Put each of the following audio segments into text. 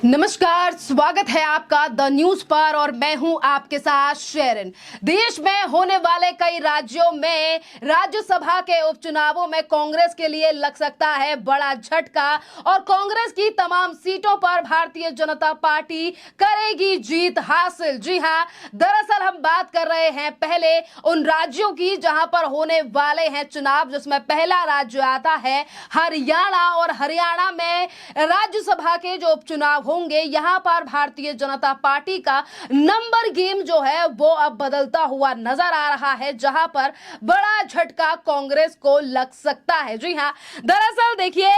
नमस्कार, स्वागत है आपका द न्यूज पर और मैं हूं आपके साथ शेरन। देश में होने वाले कई राज्यों में राज्यसभा के उपचुनावों में कांग्रेस के लिए लग सकता है बड़ा झटका और कांग्रेस की तमाम सीटों पर भारतीय जनता पार्टी करेगी जीत हासिल। जी हां, दरअसल हम बात कर रहे हैं पहले उन राज्यों की जहां पर होने वाले हैं चुनाव, जिसमें पहला राज्य आता है हरियाणा और हरियाणा में राज्यसभा के जो उपचुनाव होंगे यहां पर भारतीय जनता पार्टी का नंबर गेम जो है वो अब बदलता हुआ नजर आ रहा है, जहां पर बड़ा झटका कांग्रेस को लग सकता है। जी हां, दरअसल देखिए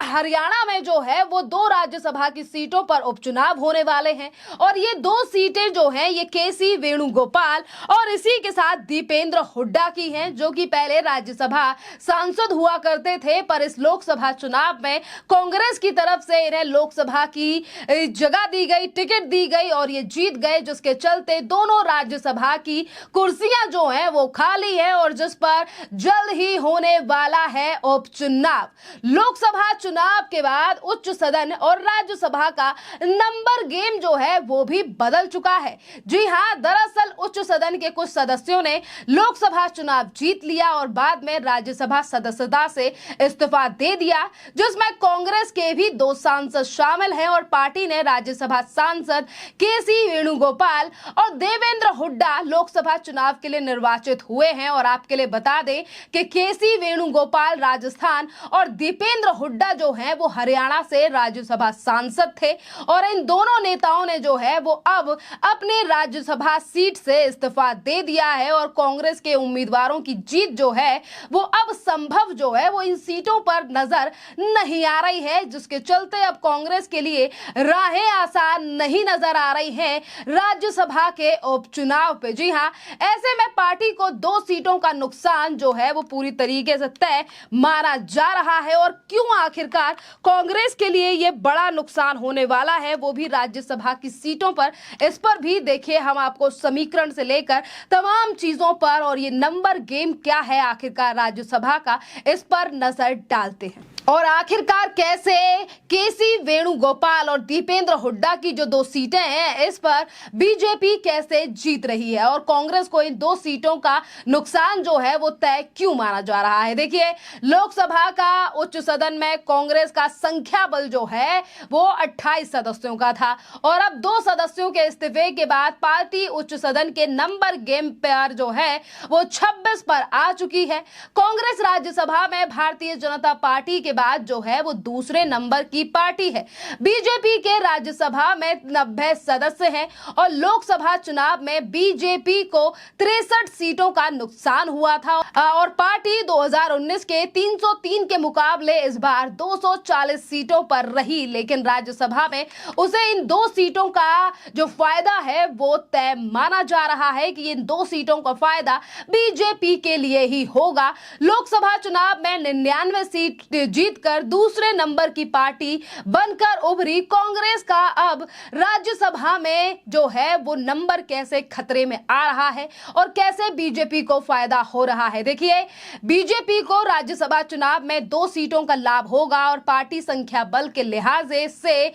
हरियाणा में जो है वो दो राज्यसभा की सीटों पर उपचुनाव होने वाले हैं और ये दो सीटें जो हैं ये केसी वेणुगोपाल और इसी के साथ दीपेंद्र हुड्डा की हैं, जो कि पहले राज्यसभा सांसद हुआ करते थे, पर इस लोकसभा चुनाव में कांग्रेस की तरफ से इन्हें लोकसभा की जगह दी गई, टिकट दी गई और ये जीत गए, जिसके चलते दोनों राज्यसभा की कुर्सियां जो हैं वो खाली है और जिस पर जल्द ही होने वाला है उपचुनाव। लोकसभा चुनाव के बाद उच्च सदन और राज्यसभा का नंबर गेम जो है वो भी बदल चुका है। जी हां, दरअसल उच्च सदन के कुछ सदस्यों ने लोकसभा चुनाव जीत लिया और बाद में राज्यसभा सदस्यता से इस्तीफा दे दिया, जिसमें कांग्रेस के भी दो सांसद शामिल हैं और पार्टी ने राज्यसभा सांसद केसी वेणुगोपाल और देवेंद्र हुड्डा लोकसभा चुनाव के लिए निर्वाचित हुए हैं। और आपके लिए बता दें कि केसी वेणुगोपाल राजस्थान और दीपेंद्र हुड्डा जो हैं वो हरियाणा से राज्यसभा सांसद थे और इन दोनों नेताओं ने जो है वो अब अपने राज्यसभा सीट से इस्तीफा दे दिया है और कांग्रेस के उम्मीदवारों की जीत जो है वो अब संभव जो है वो इन सीटों पर नजर नहीं आ रही है, जिसके चलते अब कांग्रेस के लिए राहें आसान नहीं नजर आ रही हैं राज्यसभा के उपचुनाव पे। जी हां, ऐसे में पार्टी को दो सीटों का नुकसान जो है वो पूरी तरीके से तय माना जा रहा है और क्यों आखिरकार कांग्रेस के लिए ये बड़ा नुकसान होने वाला है वो भी राज्यसभा की सीटों पर, इस पर भी देखिए हम आपको समीकरण से लेकर तमाम चीजों पर और ये नंबर गेम क्या है आखिरकार राज्यसभा का, इस पर नजर डालते हैं। और आखिरकार कैसे केसी वेणुगोपाल और दीपेंद्र हुड्डा की जो दो सीटें हैं इस पर बीजेपी कैसे जीत रही है और कांग्रेस को इन दो सीटों का नुकसान जो है वो तय क्यों माना जा रहा है। देखिए, लोकसभा का उच्च सदन में कांग्रेस का संख्या बल जो है वो 28 सदस्यों का था और अब दो सदस्यों के इस्तीफे के बाद पार्टी उच्च सदन के नंबर गेम पर जो है वो 26 पर आ चुकी है। कांग्रेस राज्यसभा में भारतीय जनता पार्टी के बाद जो है वो दूसरे नंबर की पार्टी है। बीजेपी के राज्यसभा में 90 सदस्य हैं और लोकसभा चुनाव में बीजेपी को 63 सीटों का नुकसान हुआ था और पार्टी 2019 के 303 के मुकाबले इस बार 240 सीटों पर रही, लेकिन राज्यसभा में उसे इन दो सीटों का जो फायदा है वो तय माना जा रहा है कि इन दो सीटों का फायदा बीजेपी के लिए ही होगा। लोकसभा चुनाव में 99 सीट जीतकर दूसरे नंबर की पार्टी बनकर उभरी कांग्रेस का अब राज्यसभा में जो है वो नंबर कैसे खतरे में आ रहा है और कैसे बीजेपी को फायदा हो रहा है। देखिए, बीजेपी को राज्यसभा चुनाव में दो सीटों का लाभ होगा और पार्टी संख्या बल के लिहाजे से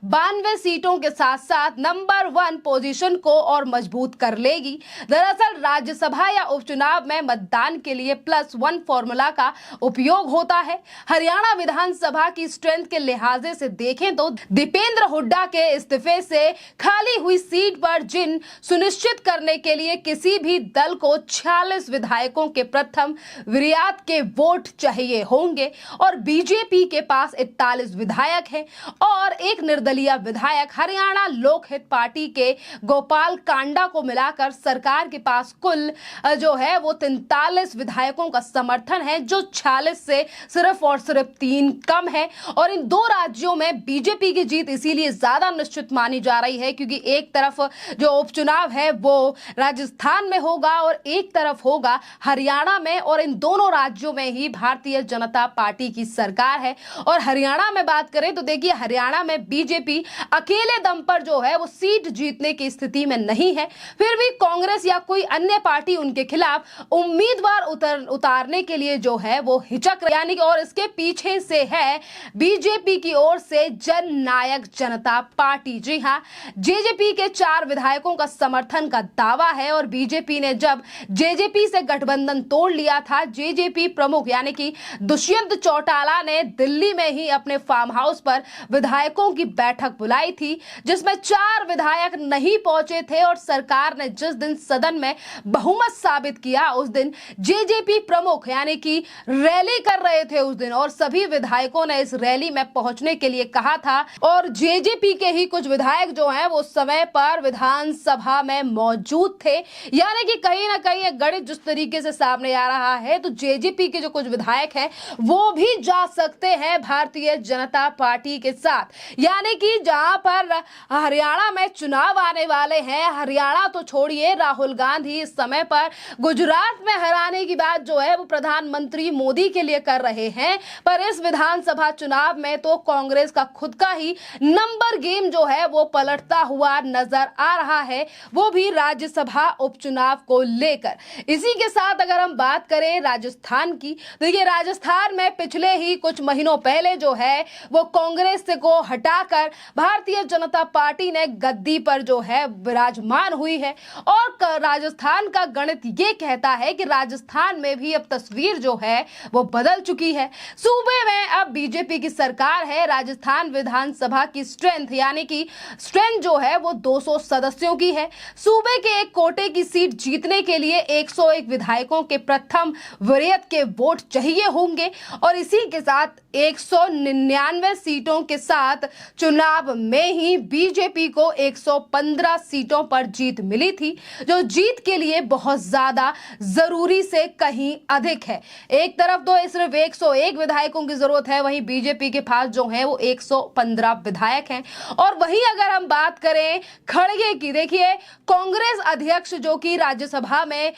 92 सीटों के साथ साथ नंबर 1 पोजीशन को और मजबूत कर लेगी। दरअसल राज्यसभा या उपचुनाव में मतदान के लिए +1 फॉर्मूला का उपयोग होता है। हरियाणा विधानसभा की स्ट्रेंथ के लिहाजे से देखें तो दीपेंद्र हुड्डा के इस्तीफे से खाली हुई सीट पर जिन सुनिश्चित करने के लिए किसी भी दल को 46 विधायकों के प्रथम वरीयता के वोट चाहिए होंगे और बीजेपी के पास 41 विधायक हैं और एक निर्दलीय विधायक हरियाणा लोकहित पार्टी के गोपाल कांडा को मिलाकर सरकार के पास कुल जो है वो 43 विधायकों का समर्थन है, जो 46 से सिर्फ और सिर्फ 3 कम है। और इन दो राज्यों में बीजेपी की जीत इसीलिए ज्यादा निश्चित मानी जा रही है क्योंकि एक तरफ जो उपचुनाव है वो राजस्थान में होगा और एक तरफ होगा हरियाणा में और इन दोनों राज्यों में ही भारतीय जनता पार्टी की सरकार है। और हरियाणा में बात करें तो देखिए, हरियाणा में बीजेपी अकेले दम पर जो है वो सीट जीतने की स्थिति में नहीं है, फिर भी कांग्रेस या कोई अन्य पार्टी उनके खिलाफ उम्मीदवार उतारने के लिए जो है है वो हिचक यानी कि और इसके पीछे से है बीजेपी की ओर से जननायक जनता पार्टी। जी हां, जेजेपी के 4 विधायकों का समर्थन का दावा है और बीजेपी ने जब जेजेपी से गठबंधन तोड़ लिया था, जेजेपी प्रमुख यानी कि दुष्यंत चौटाला ने दिल्ली में ही अपने फार्म हाउस पर विधायकों की बैठक बुलाई थी, जिसमें 4 विधायक नहीं पहुंचे थे और सरकार ने जिस दिन सदन में बहुमत साबित किया उस दिन जेजेपी प्रमुख यानी कि रैली कर रहे थे उस दिन, और सभी विधायकों ने इस रैली में पहुंचने के लिए कहा था और जेजेपी के ही कुछ विधायक जो हैं वो समय पर विधानसभा में मौजूद थे। यानी कि कहीं ना कहीं एक गणित जिस तरीके से सामने आ रहा है तो जेजेपी के जो कुछ विधायक हैं वो भी जा सकते हैं भारतीय जनता पार्टी के साथ। यानी कि जहां पर हरियाणा में चुनाव आने वाले हैं, हरियाणा तो छोड़िए, राहुल गांधी इस समय पर गुजरात में हराने की बात जो है वो प्रधानमंत्री मोदी के लिए कर रहे हैं, पर इस विधानसभा चुनाव में तो कांग्रेस का खुद का ही नंबर गेम जो है वो पलटता हुआ नजर आ रहा है, वो भी राज्यसभा उपचुनाव को लेकर। इसी के साथ अगर हम बात करें राजस्थान की, देखिए राजस्थान में पिछले ही कुछ महीनों पहले जो है वो कांग्रेस को हटाकर भारतीय जनता पार्टी ने गद्दी पर जो है विराजमान हुई है और राजस्थान का गणित ये कहता है कि राजस्थान में भी अब तस्वीर जो है वो बदल चुकी है। सूबे में अब बीजेपी की सरकार है। राजस्थान विधानसभा की स्ट्रेंथ यानी कि स्ट्रेंथ जो है वो 200 सदस्यों की है। सूबे के एक कोटे की सीट जीतने के लिए 101 विधायकों के प्रथम वरीयत के वोट चाहिए होंगे और इसी के साथ 199 सीटों के साथ चुनाव में ही बीजेपी को 115 सीटों पर जीत मिली थी, जो जीत के लिए बहुत ज्यादा जरूरी से कहीं अधिक है। एक तरफ तो सिर्फ 101 विधायकों की जरूरत है, वहीं बीजेपी के पास जो है वो 115 विधायक हैं। और वहीं अगर हम बात करें खड़गे की, देखिए कांग्रेस अध्यक्ष जो कि राज्यसभा में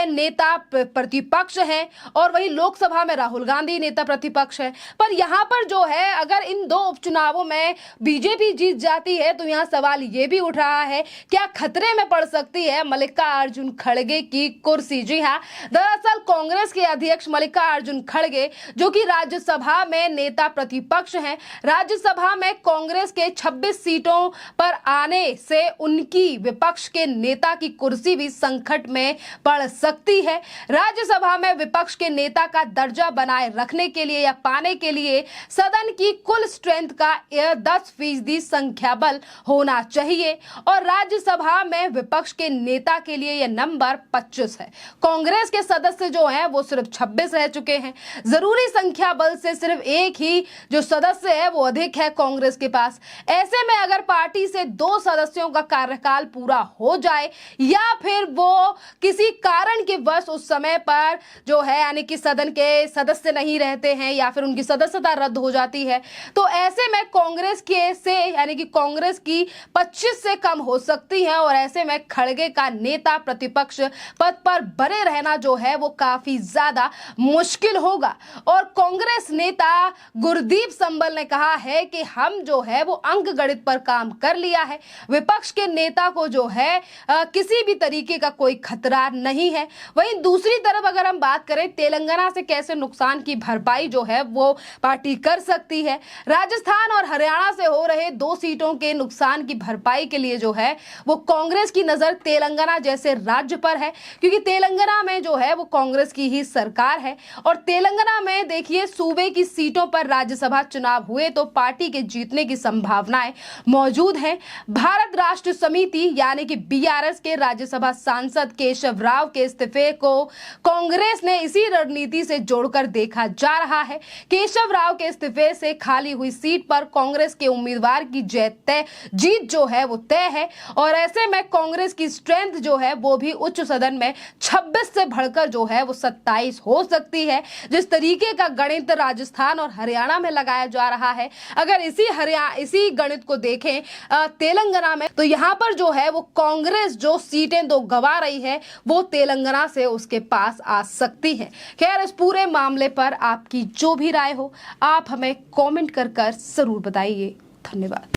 नेता प्रतिपक्ष हैं और वहीं लोकसभा में राहुल गांधी नेता प्रतिपक्ष है, पर यहां पर जो है अगर इन 2 उपचुनावों में बीजेपी जीत जाती है तो यहां सवाल ये भी उठ रहा है क्या खतरे में पड़ सकती है मल्लिकार्जुन खड़गे की कुर्सी। जी हां, दरअसल कांग्रेस के अध्यक्ष मल्लिकार्जुन खड़गे जो कि राज्यसभा में नेता प्रतिपक्ष हैं, राज्यसभा में कांग्रेस के 26 सीटों पर आने से उनकी विपक्ष के नेता की कुर्सी भी संकट में पड़ सकती है। राज्यसभा में विपक्ष के नेता का दर्जा बनाए रखने के लिए या पाने के लिए सदन की कुल स्ट्रेंथ का 10% संख्या बल होना चाहिए और राज्यसभा में विपक्ष के नेता के लिए यह नंबर 25 है। कांग्रेस के सदस्य जो हैं वो सिर्फ 26 रह चुके हैं। जरूरी संख्या बल से सिर्फ एक ही जो सदस्य है वो अधिक है कांग्रेस के पास। ऐसे में अगर पार्टी से 2 सदस्यों का कार्यकाल पूरा हो जाए या फिर वो किसी कारण के वश उस समय पर जो है यानी कि सदन के सदस्य नहीं रहते हैं या फिर उनकी सदस्यता रद्द हो जाती है, तो ऐसे में कांग्रेस के से यानी कि कांग्रेस की 25 से कम हो सकती है और ऐसे में खड़गे का नेता प्रतिपक्ष पद पर बने रहना जो है वो काफी ज्यादा मुश्किल होगा। और कांग्रेस नेता गुरदीप संबल ने कहा है कि हम जो है वो अंक गणित पर काम कर लिया है, विपक्ष के नेता को जो है किसी भी तरीके का कोई खतरा नहीं है। वहीं दूसरी तरफ अगर हम बात करें तेलंगाना से कैसे नुकसान की भरपाई जो है वो पार्टी कर सकती है, राजस्थान और हरियाणा से हो रहे 2 सीटों के नुकसान की भरपाई के लिए जो है वो कांग्रेस की नजर तेलंगाना जैसे राज्य पर है, क्योंकि तेलंगाना में जो है वो कांग्रेस की ही सरकार है और तेलंगाना में देखिए सूबे की सीटों पर राज्यसभा चुनाव हुए तो पार्टी के जीतने की संभावनाएं मौजूद हैं। भारत राष्ट्र समिति यानी कि बीआरएस के राज्यसभा सांसद केशव राव के इस्तीफे को कांग्रेस ने इसी रणनीति से जोड़कर देखा जा रहा है। केशव राव के इस्तीफे से खाली हुई सीट पर कांग्रेस के उम्मीदवार की जीत जो है वो तय है और ऐसे में कांग्रेस की स्ट्रेंथ जो है वो भी उच्च सदन में 26 से बढ़कर जो है वो 27 हो सकती है। जिस तरीके का गणित राजस्थान और हरियाणा में लगाया जा रहा है, अगर इसी गणित को देखें तेलंगाना में, तो यहाँ पर जो है वो कांग्रेस जो सीटें 2 गंवा रही है वो तेलंगाना से उसके पास आ सकती है। खैर, इस पूरे मामले पर आपकी जो भी राय हो आप हमें कमेंट कर जरूर बताइए। धन्यवाद।